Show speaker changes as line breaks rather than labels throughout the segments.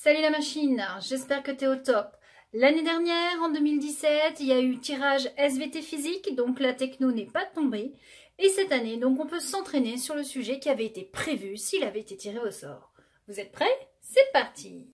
Salut la machine, j'espère que tu es au top. L'année dernière, en 2017, il y a eu tirage SVT physique, donc la techno n'est pas tombée. Et cette année, donc on peut s'entraîner sur le sujet qui avait été prévu s'il avait été tiré au sort. Vous êtes prêts? C'est parti!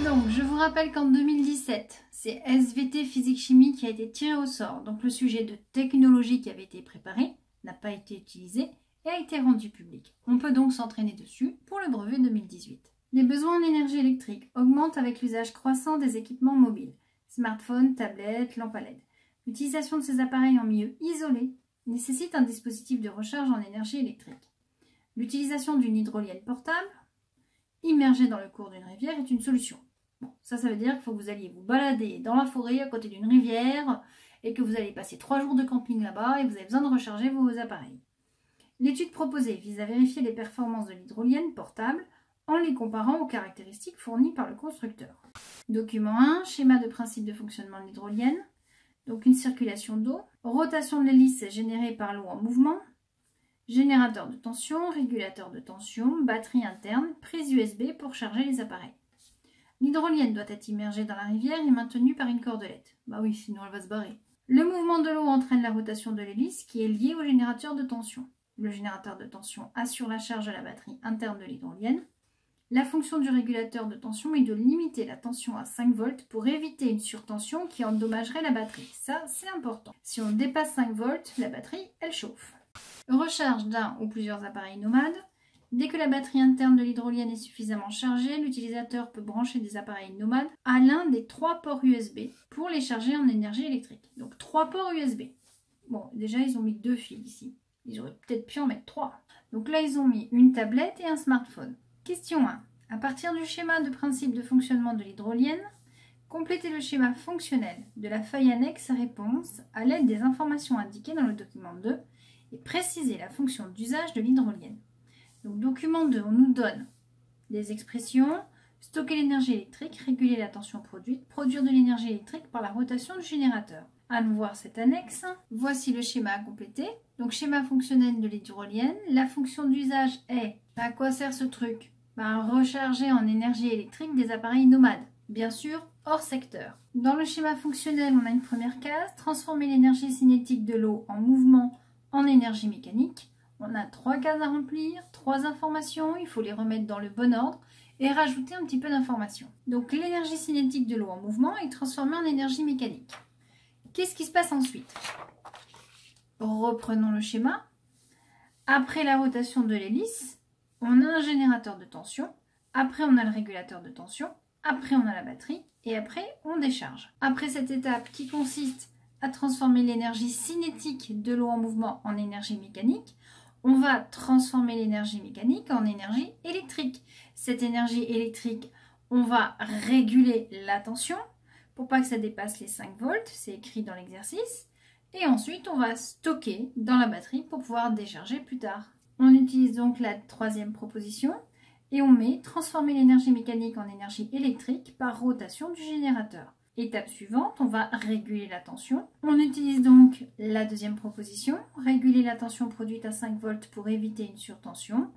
Donc, je vous rappelle qu'en 2017, c'est SVT physique-chimie qui a été tiré au sort. Donc, le sujet de technologie qui avait été préparé n'a pas été utilisé et a été rendu public. On peut donc s'entraîner dessus pour le brevet 2018. Les besoins en énergie électrique augmentent avec l'usage croissant des équipements mobiles, smartphones, tablettes, lampes à LED. L'utilisation de ces appareils en milieu isolé nécessite un dispositif de recharge en énergie électrique. L'utilisation d'une hydrolienne portable, immergée dans le cours d'une rivière, est une solution. Bon, ça veut dire qu'il faut que vous alliez vous balader dans la forêt à côté d'une rivière et que vous allez passer 3 jours de camping là-bas et vous avez besoin de recharger vos appareils. L'étude proposée vise à vérifier les performances de l'hydrolienne portable en les comparant aux caractéristiques fournies par le constructeur. Document 1, schéma de principe de fonctionnement de l'hydrolienne. Donc une circulation d'eau, rotation de l'hélice générée par l'eau en mouvement, générateur de tension, régulateur de tension, batterie interne, prise USB pour charger les appareils. L'hydrolienne doit être immergée dans la rivière et maintenue par une cordelette. Bah oui, sinon elle va se barrer. Le mouvement de l'eau entraîne la rotation de l'hélice qui est liée au générateur de tension. Le générateur de tension assure la charge de la batterie interne de l'hydrolienne. La fonction du régulateur de tension est de limiter la tension à 5 volts pour éviter une surtension qui endommagerait la batterie. Ça, c'est important. Si on dépasse 5 volts, la batterie, elle chauffe. Recharge d'un ou plusieurs appareils nomades. Dès que la batterie interne de l'hydrolienne est suffisamment chargée, l'utilisateur peut brancher des appareils nomades à l'un des 3 ports USB pour les charger en énergie électrique. Donc 3 ports USB. Bon, déjà ils ont mis 2 fils ici. Ils auraient peut-être pu en mettre 3. Donc là ils ont mis une tablette et un smartphone. Question 1. À partir du schéma de principe de fonctionnement de l'hydrolienne, complétez le schéma fonctionnel de la feuille annexe réponse à l'aide des informations indiquées dans le document 2 et précisez la fonction d'usage de l'hydrolienne. Donc, document 2, on nous donne des expressions, stocker l'énergie électrique, réguler la tension produite, produire de l'énergie électrique par la rotation du générateur. Allons voir cette annexe. Voici le schéma à compléter. Donc, schéma fonctionnel de l'hydrolienne. La fonction d'usage est, à quoi sert ce truc? Recharger en énergie électrique des appareils nomades, bien sûr hors secteur. Dans le schéma fonctionnel, on a une première case, transformer l'énergie cinétique de l'eau en mouvement en énergie mécanique. On a 3 cases à remplir, 3 informations, il faut les remettre dans le bon ordre et rajouter un petit peu d'informations. Donc l'énergie cinétique de l'eau en mouvement est transformée en énergie mécanique. Qu'est-ce qui se passe ensuite? Reprenons le schéma. Après la rotation de l'hélice, on a un générateur de tension, après on a le régulateur de tension, après on a la batterie et après on décharge. Après cette étape qui consiste à transformer l'énergie cinétique de l'eau en mouvement en énergie mécanique, on va transformer l'énergie mécanique en énergie électrique. Cette énergie électrique, on va réguler la tension pour pas que ça dépasse les 5 volts, c'est écrit dans l'exercice. Et ensuite, on va stocker dans la batterie pour pouvoir décharger plus tard. On utilise donc la 3e proposition et on met transformer l'énergie mécanique en énergie électrique par rotation du générateur. Étape suivante, on va réguler la tension. On utilise donc la 2e proposition, réguler la tension produite à 5 volts pour éviter une surtension.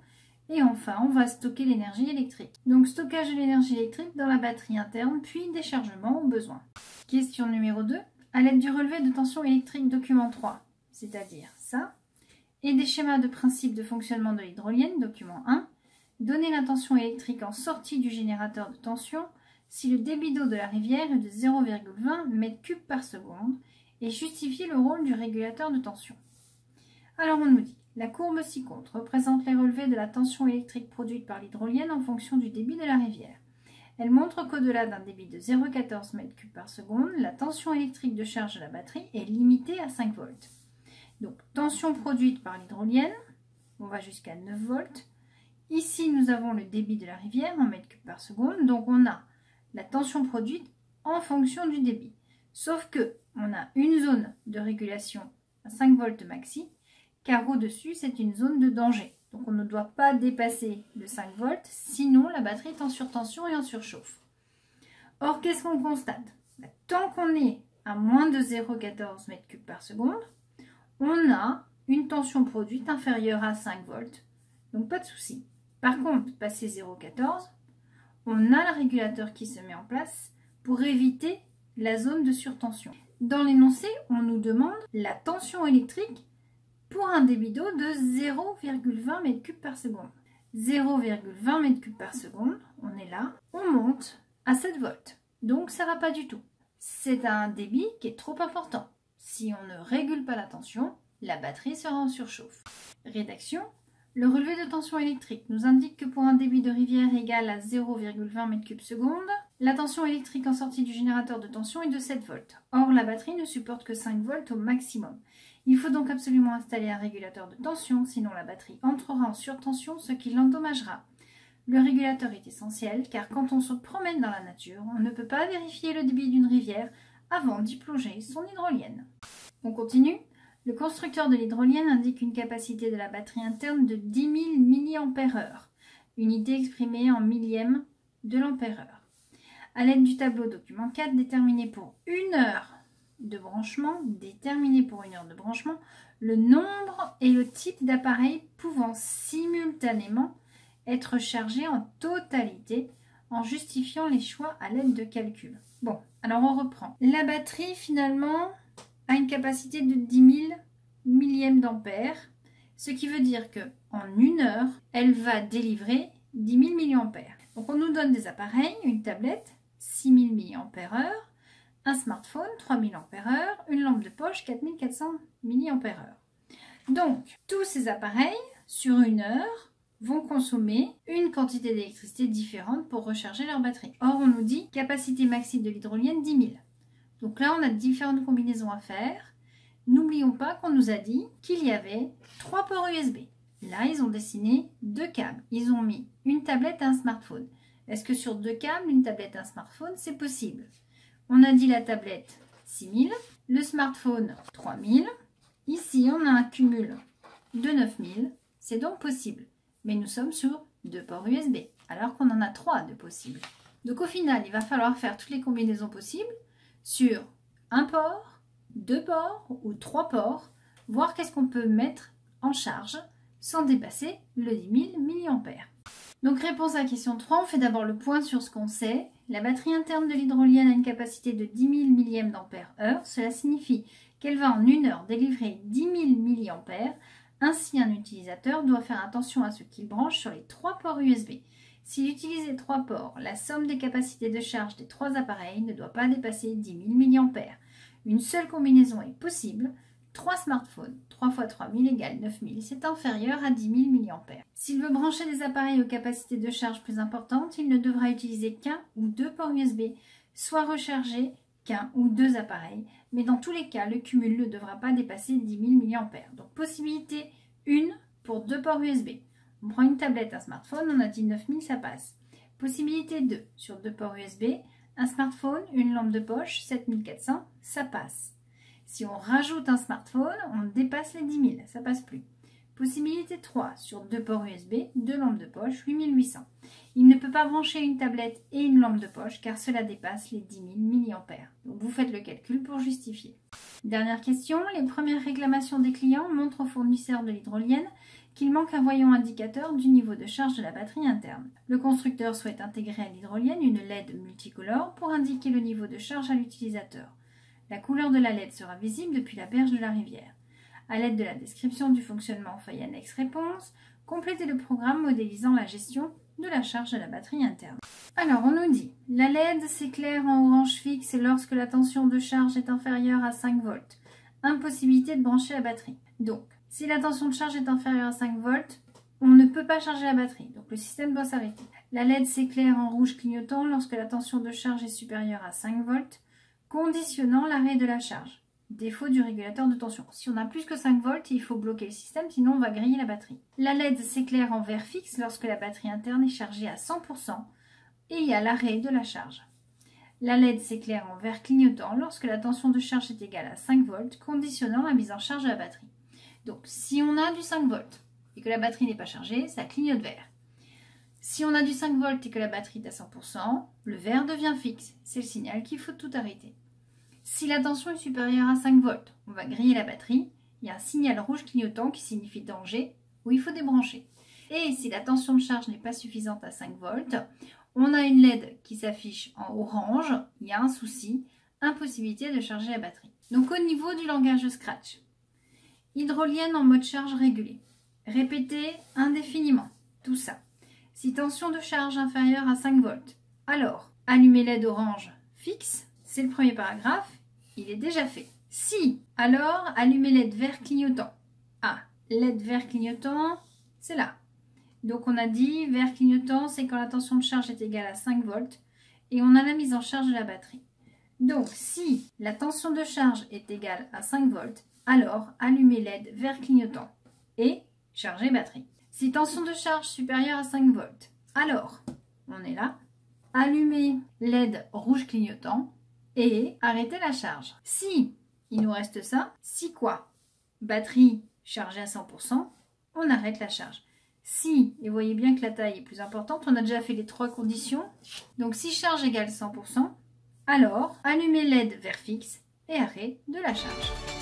Et enfin, on va stocker l'énergie électrique. Donc stockage de l'énergie électrique dans la batterie interne, puis déchargement au besoin. Question numéro 2. À l'aide du relevé de tension électrique document 3, c'est-à-dire ça, et des schémas de principe de fonctionnement de l'hydrolienne, document 1, donnez la tension électrique en sortie du générateur de tension si le débit d'eau de la rivière est de 0,20 m3 par seconde et justifiez le rôle du régulateur de tension. Alors on nous dit, la courbe ci-contre représente les relevés de la tension électrique produite par l'hydrolienne en fonction du débit de la rivière. Elle montre qu'au-delà d'un débit de 0,14 m3 par seconde, la tension électrique de charge de la batterie est limitée à 5 volts. Donc tension produite par l'hydrolienne, on va jusqu'à 9 volts. Ici nous avons le débit de la rivière en m3 par seconde, donc on a la tension produite en fonction du débit. Sauf que on a une zone de régulation à 5 volts maxi, car au-dessus, c'est une zone de danger. Donc on ne doit pas dépasser le 5 volts, sinon la batterie est en surtension et en surchauffe. Or, qu'est-ce qu'on constate? Tant qu'on est à moins de 0,14 m3 par seconde, on a une tension produite inférieure à 5 volts, donc pas de souci. Par contre, passé 0,14, on a le régulateur qui se met en place pour éviter la zone de surtension. Dans l'énoncé, on nous demande la tension électrique pour un débit d'eau de 0,20 m3 par seconde. 0,20 m3 par seconde, on est là, on monte à 7 volts. Donc ça ne va pas du tout. C'est un débit qui est trop important. Si on ne régule pas la tension, la batterie sera en surchauffe. Rédaction. Le relevé de tension électrique nous indique que pour un débit de rivière égal à 0,20 m3 seconde, la tension électrique en sortie du générateur de tension est de 7 volts. Or, la batterie ne supporte que 5 volts au maximum. Il faut donc absolument installer un régulateur de tension, sinon la batterie entrera en surtension, ce qui l'endommagera. Le régulateur est essentiel car quand on se promène dans la nature, on ne peut pas vérifier le débit d'une rivière avant d'y plonger son hydrolienne. On continue. Le constructeur de l'hydrolienne indique une capacité de la batterie interne de 10 000 mAh, unité exprimée en millièmes de l'ampère-heure. À l'aide du tableau document 4, déterminé pour 1 heure de branchement, le nombre et le type d'appareil pouvant simultanément être chargés en totalité en justifiant les choix à l'aide de calculs. Bon, alors on reprend. La batterie finalement a une capacité de 10 000 millièmes d'ampères, ce qui veut dire qu'en 1 heure, elle va délivrer 10 000 milliampères. Donc on nous donne des appareils, une tablette, 6 000 milliampères-heure, un smartphone, 3 000 ampères-heure, une lampe de poche, 4 400 milliampères-heure. Donc tous ces appareils, sur 1 heure, vont consommer une quantité d'électricité différente pour recharger leur batterie. Or, on nous dit capacité maximale de l'hydrolienne 10 000. Donc là, on a différentes combinaisons à faire. N'oublions pas qu'on nous a dit qu'il y avait 3 ports USB. Là, ils ont dessiné 2 câbles. Ils ont mis une tablette et un smartphone. Est-ce que sur 2 câbles, une tablette et un smartphone, c'est possible? On a dit la tablette 6000, le smartphone 3000. Ici, on a un cumul de 9000. C'est donc possible. Mais nous sommes sur 2 ports USB, alors qu'on en a 3 de possibles. Donc au final, il va falloir faire toutes les combinaisons possibles sur un port, 2 ports ou 3 ports, voir qu'est-ce qu'on peut mettre en charge sans dépasser le 10 000 mA. Donc réponse à la question 3, on fait d'abord le point sur ce qu'on sait. La batterie interne de l'hydrolienne a une capacité de 10 000 millièmes d'ampère-heure. Cela signifie qu'elle va en 1 heure délivrer 10 000 milliampères. Ainsi, un utilisateur doit faire attention à ce qu'il branche sur les 3 ports USB. S'il utilise les 3 ports, la somme des capacités de charge des 3 appareils ne doit pas dépasser 10 000 mA. Une seule combinaison est possible. 3 smartphones, 3 x 3000 égale 9000, c'est inférieur à 10 000 mA. S'il veut brancher des appareils aux capacités de charge plus importantes, il ne devra utiliser qu'un ou 2 ports USB, soit recharger qu'un ou 2 appareils, mais dans tous les cas, le cumul ne devra pas dépasser 10 000 mA. Donc possibilité 1 pour 2 ports USB. On prend une tablette, un smartphone, on a dit 9000, ça passe. Possibilité 2 sur 2 ports USB, un smartphone, une lampe de poche, 7400, ça passe. Si on rajoute un smartphone, on dépasse les 10 000, ça passe plus. Possibilité 3 sur 2 ports USB, 2 lampes de poche, 8800. Il ne peut pas brancher une tablette et une lampe de poche car cela dépasse les 10 000 mA. Donc vous faites le calcul pour justifier. Dernière question, les premières réclamations des clients montrent au fournisseur de l'hydrolienne qu'il manque un voyant indicateur du niveau de charge de la batterie interne. Le constructeur souhaite intégrer à l'hydrolienne une LED multicolore pour indiquer le niveau de charge à l'utilisateur. La couleur de la LED sera visible depuis la berge de la rivière. À l'aide de la description du fonctionnement en feuille annexe réponse, complétez le programme modélisant la gestion de la charge de la batterie interne. Alors on nous dit, la LED s'éclaire en orange fixe lorsque la tension de charge est inférieure à 5 volts. Impossibilité de brancher la batterie. Donc, si la tension de charge est inférieure à 5 volts, on ne peut pas charger la batterie, donc le système doit s'arrêter. La LED s'éclaire en rouge clignotant lorsque la tension de charge est supérieure à 5 volts, conditionnant l'arrêt de la charge. Défaut du régulateur de tension. Si on a plus que 5 volts, il faut bloquer le système, sinon on va griller la batterie. La LED s'éclaire en vert fixe lorsque la batterie interne est chargée à 100% et il y a l'arrêt de la charge. La LED s'éclaire en vert clignotant lorsque la tension de charge est égale à 5 volts, conditionnant la mise en charge de la batterie. Donc si on a du 5 volts et que la batterie n'est pas chargée, ça clignote vert. Si on a du 5 volts et que la batterie est à 100%, le vert devient fixe. C'est le signal qu'il faut tout arrêter. Si la tension est supérieure à 5 volts, on va griller la batterie il y a un signal rouge clignotant qui signifie danger où il faut débrancher. Et si la tension de charge n'est pas suffisante à 5 volts, on a une LED qui s'affiche en orange, il y a un souci, impossibilité de charger la batterie. Donc au niveau du langage de Scratch, hydrolienne en mode charge régulé, répétez indéfiniment, tout ça. Si tension de charge inférieure à 5 volts, alors allumez LED orange fixe, c'est le premier paragraphe, il est déjà fait. Si, alors allumez LED vert clignotant. Ah, LED vert clignotant, c'est là. Donc on a dit vert clignotant, c'est quand la tension de charge est égale à 5 volts et on a la mise en charge de la batterie. Donc si la tension de charge est égale à 5 volts, alors allumez LED vert clignotant et chargez batterie. Si tension de charge supérieure à 5 volts, alors on est là, allumez LED rouge clignotant et arrêtez la charge. Si il nous reste ça, si quoi? Batterie chargée à 100%, on arrête la charge. Si, et vous voyez bien que la taille est plus importante, on a déjà fait les 3 conditions. Donc si charge égale 100%, alors allumez LED vert fixe et arrêt de la charge.